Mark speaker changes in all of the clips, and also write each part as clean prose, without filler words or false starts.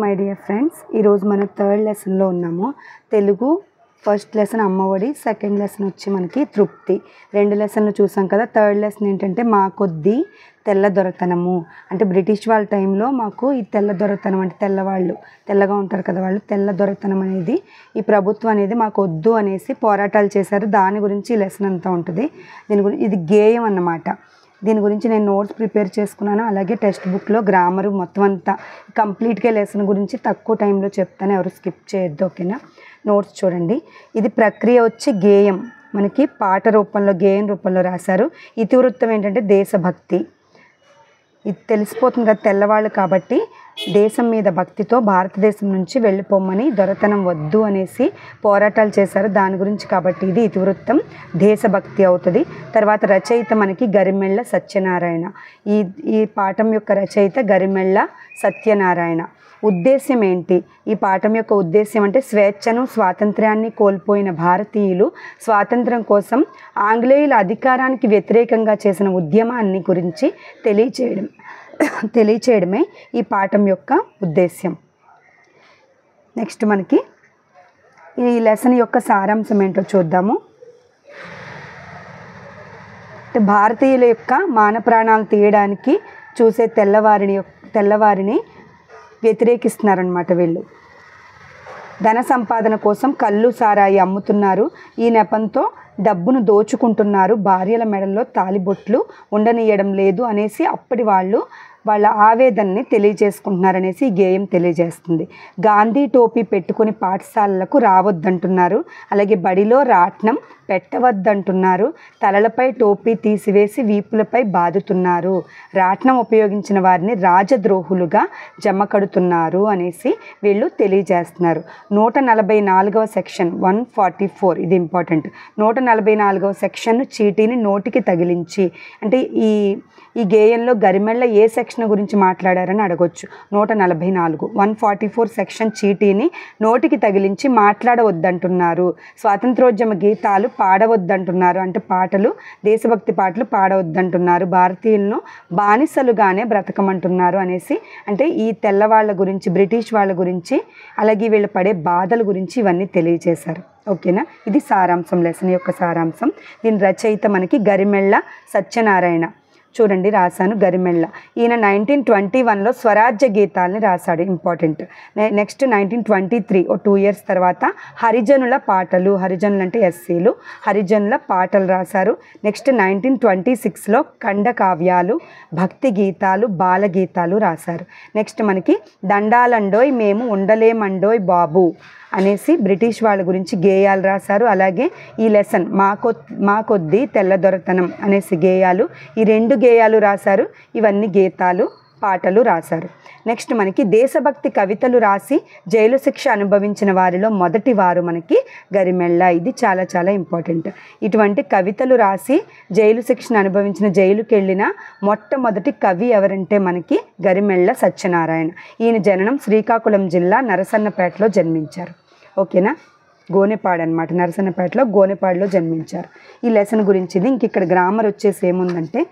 Speaker 1: My dear friends, ఈరోజు మనం third లెసన్లో ఉన్నాము. Telugu first lesson Ammaodi, second lesson వచ్చి మనకి తృప్తి. రెండు లెసన్లు చూసాం కదా. థర్డ్ లెసన్ ఏంటంటే మా కొద్దీ తెల్ల దొరతనము. అంటే బ్రిటిష్ వాళ్ళ టైంలో మాకు ఈ తెల్ల దొరతనం అంటే తెల్లవాళ్ళు తెల్లగా ఉంటారు కదా, వాళ్ళు తెల్ల దొరతనం అనేది ఈ ప్రభుత్వం అనేది మాకు వద్దు అనేసి పోరాటాలు చేశారు. దాని గురించి ఈ లెసన్ అంతా ఉంటుంది. దీని గురించి ఇది గేయం అన్నమాట. దీని గురించి నేను నోట్స్ ప్రిపేర్ చేసుకున్నాను. అలాగే టెక్స్ట్ బుక్లో గ్రామరు మొత్తం అంతా కంప్లీట్గా లెసన్ గురించి తక్కువ టైంలో చెప్తాను, ఎవరు స్కిప్ చేయొద్దు. ఓకేనా? నోట్స్ చూడండి. ఇది ప్రక్రియ వచ్చి గేయం, మనకి పాట రూపంలో గేయం రూపంలో రాశారు. ఇతివృత్తం ఏంటంటే దేశభక్తి. ఇది తెలిసిపోతుంది కదా, తెల్లవాళ్ళు కాబట్టి దేశం మీద భక్తితో భారతదేశం నుంచి వెళ్ళిపోమని, దొరతనం వద్దు అనేసి పోరాటాలు చేశారు. దాని గురించి కాబట్టి ఇది ఇతివృత్తం దేశభక్తి అవుతుంది. తర్వాత రచయిత మనకి గరిమెళ్ళ సత్యనారాయణ. ఈ పాఠం యొక్క రచయిత గరిమెళ్ళ సత్యనారాయణ. ఉద్దేశ్యం ఏంటి? ఈ పాఠం యొక్క ఉద్దేశ్యం అంటే స్వేచ్ఛను స్వాతంత్ర్యాన్ని కోల్పోయిన భారతీయులు స్వాతంత్రం కోసం ఆంగ్లేయుల అధికారానికి వ్యతిరేకంగా చేసిన ఉద్యమాన్ని గురించి తెలియచేయడమే ఈ పాఠం యొక్క ఉద్దేశ్యం. నెక్స్ట్ మనకి ఈ లెసన్ యొక్క సారాంశం ఏంటో చూద్దాము. భారతీయుల యొక్క మాన ప్రాణాలు తీయడానికి చూసే తెల్లవారిని వ్యతిరేకిస్తున్నారనమాట. వీళ్ళు ధన సంపాదన కోసం కళ్ళు సారాయి అమ్ముతున్నారు. ఈ నెపంతో డబ్బును దోచుకుంటున్నారు. భార్యల మెడల్లో తాలిబొట్లు ఉండనీయడం లేదు అనేసి అప్పటి వాళ్ళ ఆవేదనని తెలియజేసుకుంటున్నారనేసి ఈ గేయం తెలియజేస్తుంది. గాంధీ టోపీ పెట్టుకుని పాఠశాలలకు రావద్దంటున్నారు. అలాగే బడిలో రాట్నం పెట్టవద్దంటున్నారు. తలలపై టోపీ తీసివేసి వీపులపై బాదుతున్నారు. రాట్నం ఉపయోగించిన వారిని రాజద్రోహులుగా జమ కడుతున్నారు అనేసి వీళ్ళు తెలియజేస్తున్నారు. 144వ సెక్షన్ 144 ఇది ఇంపార్టెంట్. 144వ సెక్షన్ చీటీని నోటికి తగిలించి, అంటే ఈ గేయంలో గరిమెళ్ళ ఏ సెక్షన్ గురించి మాట్లాడారని అడగొచ్చు. 144 144 సెక్షన్ చీటీని నోటికి తగిలించి మాట్లాడవద్దంటున్నారు. స్వాతంత్రోద్యమ గీతాలు పాడవద్దంటున్నారు. అంటే పాటలు, దేశభక్తి పాటలు పాడవద్దంటున్నారు. భారతీయులను బానిసలుగానే బ్రతకమంటున్నారు అనేసి, అంటే ఈ తెల్లవాళ్ళ గురించి, బ్రిటిష్ వాళ్ళ గురించి, అలాగే వీళ్ళు పడే బాధల గురించి ఇవన్నీ తెలియజేశారు. ఓకేనా? ఇది సారాంశం, లెసన్ యొక్క సారాంశం. దీని రచయిత మనకి గరిమెళ్ళ సత్యనారాయణ. చూడండి, రాశాను గరిమెళ్ళ. ఈయన 1921లో స్వరాజ్య గీతాలని రాశాడు, ఇంపార్టెంట్. నెక్స్ట్ 1923 ఓ 2 years తర్వాత హరిజనుల పాటలు, హరిజనులు అంటే ఎస్సీలు, హరిజనుల పాటలు రాశారు. నెక్స్ట్ 1926లో ఖండకావ్యాలు, భక్తి గీతాలు, బాలగీతాలు రాశారు. నెక్స్ట్ మనకి దండాలండోయ్ మేము ఉండలేమండోయ్ బాబు అనేసి బ్రిటిష్ వాళ్ళ గురించి గేయాలు రాశారు. అలాగే ఈ లెసన్ మా కొద్దీ తెల్ల దొరతనం అనేసి గేయాలు, ఈ 2 గేయాలు రాశారు. ఇవన్నీ గీతాలు, పాటలు రాశారు. నెక్స్ట్ మనకి దేశభక్తి కవితలు రాసి జైలు శిక్ష అనుభవించిన వారిలో మొదటి వారు మనకి గరిమెళ్ళ. ఇది చాలా చాలా ఇంపార్టెంట్. ఇటువంటి కవితలు రాసి జైలు శిక్షను అనుభవించిన, జైలుకి వెళ్ళిన మొట్టమొదటి కవి ఎవరంటే మనకి గరిమెళ్ళ సత్యనారాయణ. ఈయన జననం శ్రీకాకుళం జిల్లా నరసన్నపేటలో జన్మించారు. ఓకేనా? గోనెపాడు అనమాట, నరసన్నపేటలో గోనెపాడులో జన్మించారు. ఈ లెసన్ గురించి ఇది. ఇంక ఇక్కడ గ్రామర్ వచ్చేసి ఏముందంటే,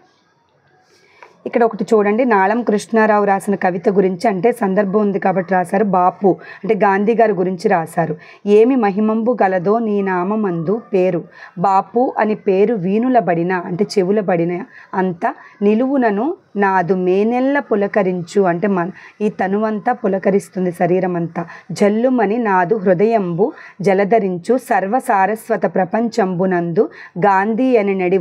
Speaker 1: ఇక్కడ ఒకటి చూడండి, నాళం కృష్ణారావు రాసిన కవిత గురించి, అంటే సందర్భం ఉంది కాబట్టి రాశారు. బాపు అంటే గాంధీ గారి గురించి రాశారు. ఏమి మహిమంబు గలదో నీ నామందు పేరు, బాపు అని పేరు వీనులబడిన అంటే చెవులబడిన అంత నిలువునను నాదు మేనెల్ల పులకరించు, అంటే ఈ తనువంతా పులకరిస్తుంది, శరీరం అంతా. జల్లుమని నాదు హృదయంబు జలధరించు, సర్వసారస్వత ప్రపంచంబునందు గాంధీ అని నడి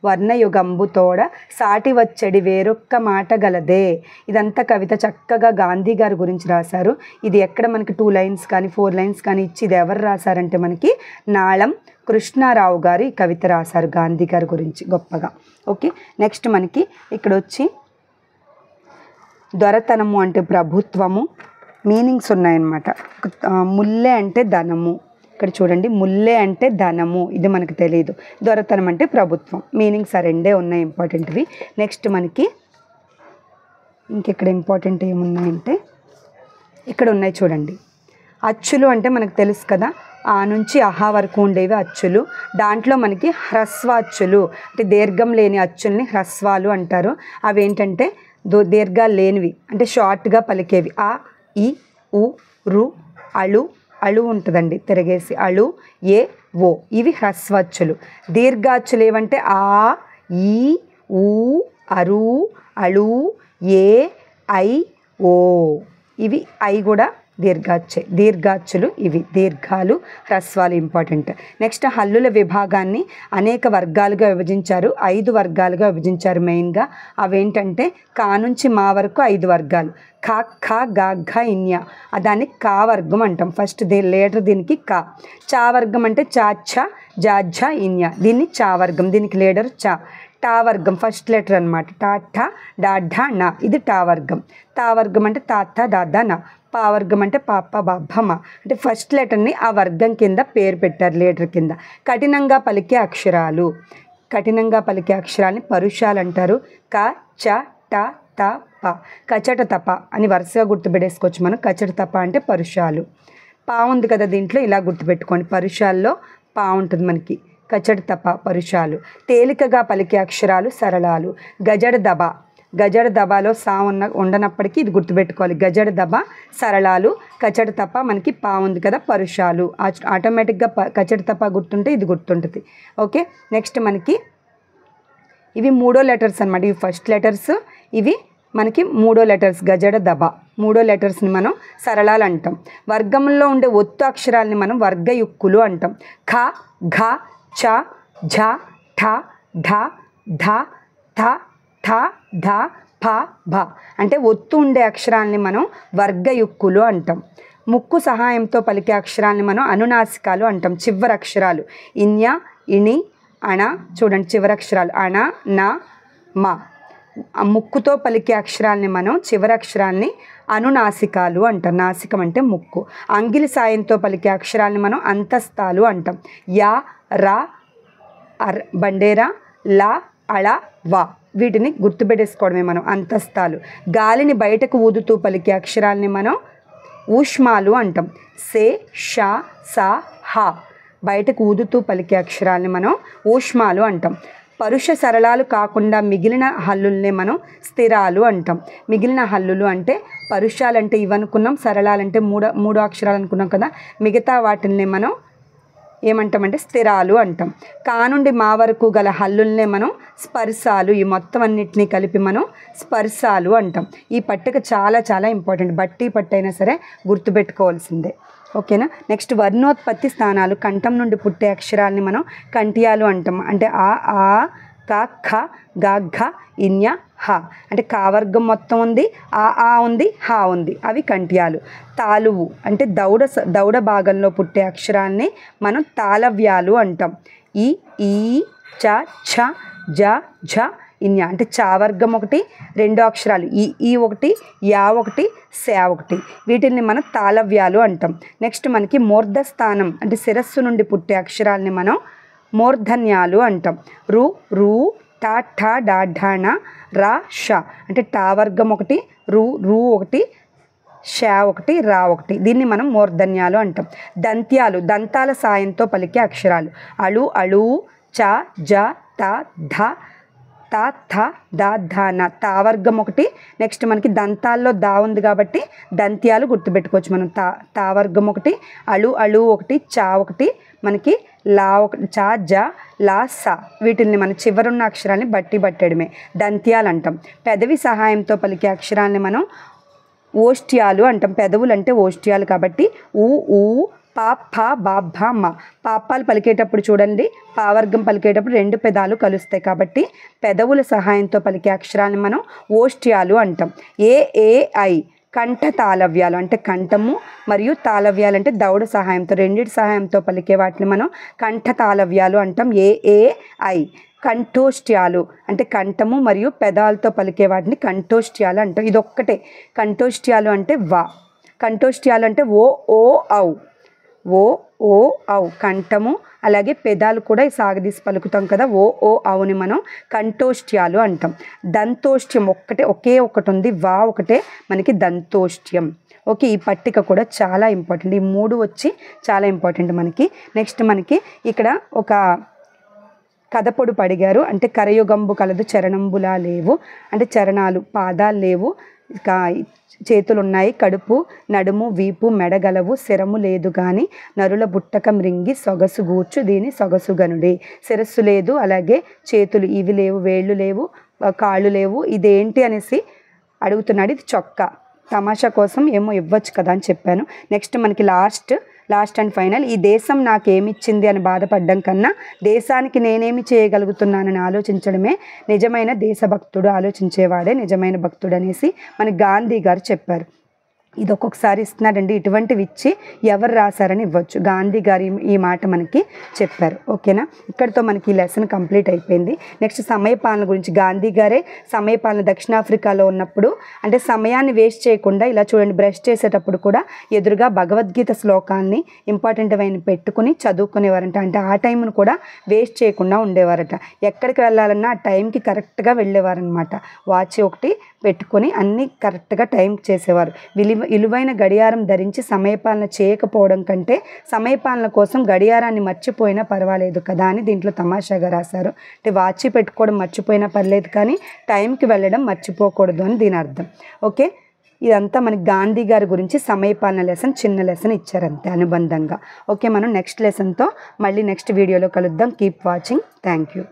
Speaker 1: వర్ణయుగంబు తోడ సాటి వచ్చడి వేరొక్క మాట గలదే. ఇదంతా కవిత చక్కగా గాంధీ గారి గురించి రాశారు. ఇది ఎక్కడ మనకి 2 lines కానీ 4 lines కానీ ఇచ్చి, ఇది ఎవరు రాశారంటే మనకి నాళం కృష్ణారావు గారు ఈ కవిత రాశారు గాంధీ గారి గురించి గొప్పగా. ఓకే, నెక్స్ట్ మనకి ఇక్కడ వచ్చి దొరతనము అంటే ప్రభుత్వము, మీనింగ్స్ ఉన్నాయన్నమాట. ముల్లె అంటే ధనము. ఇక్కడ చూడండి, ముల్లె అంటే ధనము, ఇది మనకు తెలియదు. దొరతనం అంటే ప్రభుత్వం. మీనింగ్స్ ఆ 2 ఉన్నాయి, ఇంపార్టెంట్వి. నెక్స్ట్ మనకి ఇంకెక్కడ ఇంపార్టెంట్ ఏమున్నాయంటే, ఇక్కడ ఉన్నాయి చూడండి. అచ్చులు అంటే మనకు తెలుసు కదా, ఆ నుంచి అహా వరకు ఉండేవి అచ్చులు. దాంట్లో మనకి హ్రస్వ అచ్చులు అంటే దీర్ఘం లేని అచ్చుల్ని హ్రస్వాలు అంటారు. అవి ఏంటంటే దీర్ఘాలు లేనివి, అంటే షార్ట్గా పలికేవి. ఆ ఇ ఉ రు అళు అళు ఉంటుందండి తిరగేసి అళు ఏ ఓ ఇవి హ్రస్వచ్చులు. దీర్ఘాచ్చులు ఏవంటే ఆ ఈ ఊ అరు అళు ఏ ఐ ఓ ఇవి ఐ కూడా దీర్ఘాచ్చులు ఇవి దీర్ఘాలు హ్రస్వాలు ఇంపార్టెంట్. నెక్స్ట్ హల్లుల విభాగాన్ని అనేక వర్గాలుగా విభజించారు, 5 వర్గాలుగా విభజించారు మెయిన్గా. అవేంటంటే కా నుంచి మా వరకు 5 వర్గాలు. ఖ ఖ గ ఘ ఇన్య దాన్ని కా వర్గం అంటాం. ఫస్ట్ లేటర్ దీనికి కా. చా వర్గం అంటే చా ఛ జా ఝ ఇన్య దీన్ని చా వర్గం, దీనికి లేటర్ చా. టా వర్గం ఫస్ట్ లెటర్ అనమాట. టా ఠ డా ఢ నా ఇది టా వర్గం. తా వర్గం అంటే తాత దాదా నా. పా వర్గం అంటే పాప బాబ్బమ్మ అంటే ఫస్ట్ లెటర్ని ఆ వర్గం కింద పేరు పెట్టారు లేటర్ కింద. కఠినంగా పలికే అక్షరాలని పరుషాలు అంటారు. క చ ట త ప కచట తప అని వరుసగా గుర్తుపెట్టేసుకోవచ్చు మనం. కచట తప అంటే పరుషాలు. పా ఉంది కదా దీంట్లో, ఇలా గుర్తుపెట్టుకోండి. పరుషాల్లో పా ఉంటుంది మనకి. కచట తప పరుషాలు. తేలికగా పలికే అక్షరాలు సరళాలు. గజడ దబాలో సా ఉండనప్పటికీ ఇది గుర్తుపెట్టుకోవాలి. గజడ దబ సరళాలు. కచట తప మనకి పా ఉంది కదా పరుషాలు. ఆటోమేటిక్గా కచట తప గుర్తుంటే ఇది గుర్తుంటుంది. ఓకే, నెక్స్ట్ మనకి ఇవి 3వ లెటర్స్ అనమాట. ఇవి ఫస్ట్ లెటర్స్, ఇవి మనకి 3వ లెటర్స్. గజడ దబ 3వ లెటర్స్ని మనం సరళాలు అంటాం. వర్గంలో ఉండే ఒత్తు అక్షరాలని మనం వర్గయుక్కులు అంటాం. ఖ ఘ చ ఝ ఠ ఢ ధ థ థ ధ ఫ భ అంటే ఒత్తు ఉండే అక్షరాలని మనం వర్గయుక్కులు అంటాం. ముక్కు సహాయంతో పలికే అక్షరాలని మనం అనునాసికాలు అంటాం. చివరి అక్షరాలు ఇన్య ఇణి అణ చూడండి, చివరి అక్షరాలు అణ న మ. ముక్కుతో పలికే అక్షరాలని మనం చివరి అక్షరాన్ని అనునాసికాలు అంటాం. నాసికం అంటే ముక్కు. అంగిలి సాయంతో పలికే అక్షరాలని మనం అంతస్తాలు అంటాం. యా రా బండేరా లా అళ వా వీటిని గుర్తుపెట్టేసుకోవడమే మనం అంతస్తాలు. గాలిని బయటకు ఊదుతూ పలికే అక్షరాలని మనం ఊష్మాలు అంటాం. సే షా సా హా బయటకు ఊదుతూ పలికే అక్షరాలని మనం ఊష్మాలు అంటాం. పరుష సరళాలు కాకుండా మిగిలిన హల్లుల్నే మనం స్థిరాలు అంటాం. మిగిలిన హల్లులు అంటే పరుషాలంటే ఇవనుకున్నాం, సరళాలంటే మూడు అక్షరాలు అనుకున్నాం కదా. మిగతా వాటిల్నే మనం ఏమంటామంటే స్థిరాలు అంటాం. కా నుండి మా వరకు గల హల్లుల్నే మనం స్పర్శాలు. ఈ మొత్తం అన్నిటినీ కలిపి మనం స్పర్శాలు అంటాం. ఈ పట్టిక చాలా చాలా ఇంపార్టెంట్. బట్టి పట్టైనా సరే గుర్తుపెట్టుకోవాల్సిందే. ఓకేనా. నెక్స్ట్ వర్ణోత్పత్తి స్థానాలు. కంఠం నుండి పుట్టే అక్షరాలని మనం కంఠ్యాలు అంటాం. అంటే ఆ ఆ క ఖ గ ఘ ఇన్య హ అంటే కా వర్గం మొత్తం ఉంది, ఆ ఉంది, హా ఉంది, అవి కంఠ్యాలు. తాలువు అంటే దౌడ భాగంలో పుట్టే అక్షరాన్ని మనం తాళవ్యాలు అంటాం. ఈ ఈ చ ఛ జ ఝ ఇన్య అంటే చా వర్గం ఒకటి, 2 అక్షరాలు ఈ ఒకటి, యా ఒకటి, శా ఒకటి, వీటిని మనం తాళవ్యాలు అంటాం. నెక్స్ట్ మనకి మూర్ధస్థానం అంటే శిరస్సు నుండి పుట్టే అక్షరాలని మనం మూర్ధన్యాలు అంటాం. రు రు టా ఠ డా ఢ ణ రా ష అంటే టా వర్గం ఒకటి, రు ఒకటి, షా ఒకటి, రా ఒకటి, దీన్ని మనం మూర్ధన్యాలు అంటాం. దంత్యాలు దంతాల సాయంతో పలికే అక్షరాలు. అళు అళు చ జ త ధ త థ ద ధ న తా వర్గం ఒకటి. నెక్స్ట్ మనకి దంతాల్లో దా ఉంది కాబట్టి దంత్యాలు గుర్తుపెట్టుకోవచ్చు మనం. తా వర్గం ఒకటి, అళు అళు ఒకటి, చా ఒకటి, మనకి లా ఒకటి, చా జ లా సా, వీటిని మన చివరున్న అక్షరాన్ని బట్టి పట్టడమే దంత్యాలు అంటాం. పెదవి సహాయంతో పలికే అక్షరాన్ని మనం ఓష్ట్యాలు అంటాం. పెదవులు అంటే ఓష్ట్యాలు కాబట్టి ఊ ఊ పా ఫ బా భ మ. పాపాలు పలికేటప్పుడు చూడండి, పావర్గం పలికేటప్పుడు 2 పెదాలు కలుస్తాయి కాబట్టి పెదవుల సహాయంతో పలికే అక్షరాన్ని మనం ఓష్ట్యాలు అంటాం. ఏ ఏ ఐ కంఠ తాళవ్యాలు అంటే కంఠము మరియు తాళవ్యాలు అంటే దౌడ సహాయంతో, రెండిటి సహాయంతో పలికే వాటిని మనం కంఠ తాళవ్యాలు అంటాం. ఏ ఏ ఐ కంఠోష్ట్యాలు అంటే కంఠము మరియు పెదాలతో పలికే వాటిని కంఠోష్ట్యాలు అంటాం. ఇది ఒక్కటే కంఠోష్ట్యాలు అంటే వా. కంఠోష్ట్యాలు అంటే ఓ ఓ ఔ, ఓ ఓ ఔ కంఠము, అలాగే పెదాలు కూడా సాగదీసి పలుకుతాం కదా, ఓ ఓ ఔని మనం కంఠోష్ట్యాలు అంటాం. దంతోష్ట్యం ఒకే ఒకటి ఉంది, వా ఒకటే మనకి దంతోష్ట్యం. ఓకే, ఈ పట్టిక కూడా చాలా ఇంపార్టెంట్. ఈ 3 వచ్చి చాలా ఇంపార్టెంట్ మనకి. నెక్స్ట్ మనకి ఇక్కడ ఒక కథపొడుపు అడిగారు. అంటే కరయుగంబు కలదు చరణంబులా లేవు అంటే చరణాలు పాదాలు లేవు, చేతులు ఉన్నాయి, కడుపు నడుము వీపు మెడగలవు, శిరము లేదు గాని నరుల బుట్టక మృంగి సొగసు గూర్చు దీని సొగసుగనుడి. శిరస్సు లేదు, అలాగే చేతులు ఇవి లేవు, వేళ్ళు లేవు, కాళ్ళు లేవు, ఇదేంటి అనేసి అడుగుతున్నాడు. ఇది చొక్కా. తమాషా కోసం ఏమో ఇవ్వచ్చు కదా అని చెప్పాను. నెక్స్ట్ మనకి లాస్ట్ అండ్ ఫైనల్, ఈ దేశం నాకేమిచ్చింది అని బాధపడడం కన్నా దేశానికి నేనేమి చేయగలుగుతున్నానని ఆలోచించడమే నిజమైన దేశభక్తుడు, ఆలోచించేవాడే నిజమైన భక్తుడు అనేసి మనకి గాంధీ గారు చెప్పారు. ఇది ఒక్కొక్కసారి ఇస్తున్నాడండి. ఇటువంటివి ఇచ్చి ఎవరు రాశారని ఇవ్వచ్చు. గాంధీ గారు ఈ మాట మనకి చెప్పారు. ఓకేనా, ఇక్కడితో మనకి ఈ లెసన్ కంప్లీట్ అయిపోయింది. నెక్స్ట్ సమయపాలన గురించి. గాంధీ గారే సమయపాలన దక్షిణాఫ్రికాలో ఉన్నప్పుడు అంటే సమయాన్ని వేస్ట్ చేయకుండా ఇలా చూడండి, బ్రష్ చేసేటప్పుడు కూడా ఎదురుగా భగవద్గీత శ్లోకాన్ని ఇంపార్టెంట్ అయిన పెట్టుకుని చదువుకునేవారంట. అంటే ఆ టైంను కూడా వేస్ట్ చేయకుండా ఉండేవారట. ఎక్కడికి వెళ్ళాలన్నా ఆ టైంకి కరెక్ట్గా వెళ్ళేవారనమాట. వాచ్ ఒకటి పెట్టుకొని అన్నీ కరెక్ట్గా టైంకి చేసేవారు. విలువైన గడియారం ధరించి సమయపాలన చేయకపోవడం కంటే సమయపాలన కోసం గడియారాన్ని మర్చిపోయినా పర్వాలేదు కదా అని దీంట్లో తమాషాగా రాశారు. అంటే వాచి పెట్టుకోవడం మర్చిపోయినా పర్లేదు కానీ టైంకి వెళ్ళడం మర్చిపోకూడదు అని దీని అర్థం. ఓకే, ఇదంతా మనకి గాంధీ గారి గురించి సమయపాలన లెసన్, చిన్న లెసన్ ఇచ్చారంతే అనుబంధంగా. ఓకే, మనం నెక్స్ట్ లెసన్తో మళ్ళీ నెక్స్ట్ వీడియోలో కలుద్దాం. Keep watching. Thank you.